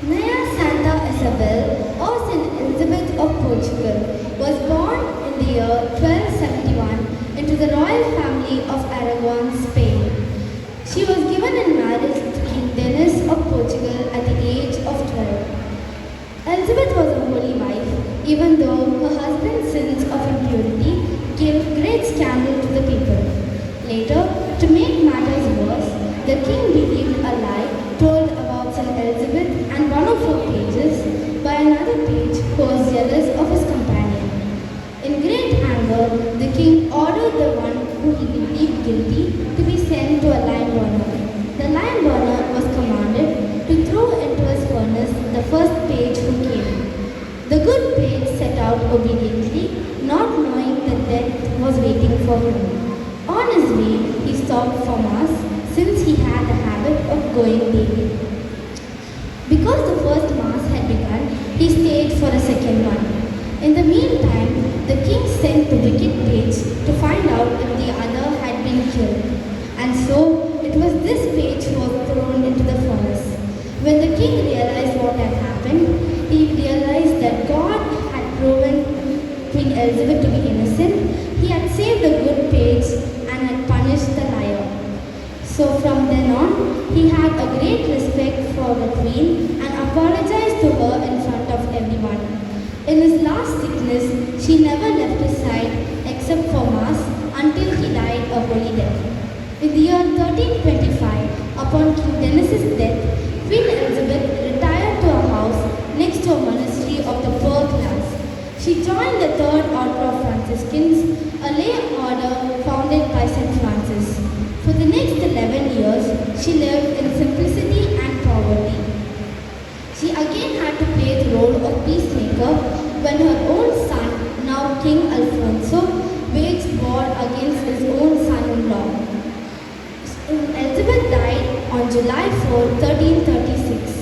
Naya Santa Isabel, or Saint Elizabeth of Portugal, was born in the year 1271 into the royal family of Aragon, Spain. She was given in marriage to King Denis of Portugal at the age of 12. Elizabeth was a holy wife, even though her husband's sins of impurity gave great scandal to the people. Later, to make matters worse, the king believed a lie told about St. Elizabeth and one of her pages by another page who was jealous of his companion. In great anger, the king ordered the one who he believed guilty to be sent to a lime burner. The lime burner was commanded to throw into his furnace the first page who came. The good page set out obediently, not knowing that death was waiting for him. On his way, he stopped for mass since he had the habit of going daily. Because the first mass had begun, he stayed for a second one. In the meantime, the king sent the wicked page to find out if the other had been killed. And so, it was this page who was thrown into the furnace. When the king realized what had happened, he realized that God had proven Queen Elizabeth to be innocent. He had saved the good page and had punished the liar. So from then on, he had a great respect for the queen and apologized to her in front of everyone. In his last sickness, she never left his side except for mass until he died a holy death. In the year 1325, upon King Denis's death, Queen Elizabeth retired to a house next to a monastery of the poor class. She joined the Third Order of Franciscans, a lay order founded by St. Francis. For the next 11 years, she lived in simplicity and poverty. She again had to play the role of peacemaker when her own son, now King Alfonso, waged war against his own son-in-law. Elizabeth died on July 4, 1336.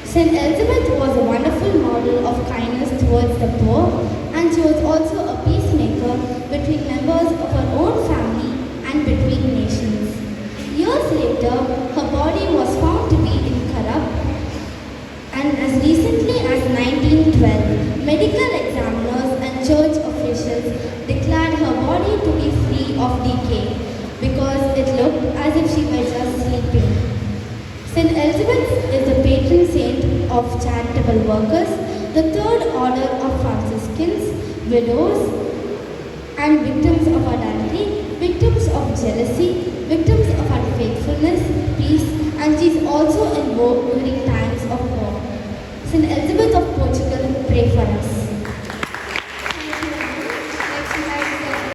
Saint Elizabeth was a wonderful model of kindness towards the poor, and she was also a peacemaker between members of her own family and between nations. Years later, her body was found to be incorrupt, and as recently as 1912, medical examiners and church officials declared her body to be free of decay because it looked as if she were just sleeping. Saint Elizabeth is the patron saint of charitable workers, the Third Order of Franciscans, widows, and victims of adultery, victims of jealousy, victims of unfaithfulness, peace, and she is also invoked during times of war. Saint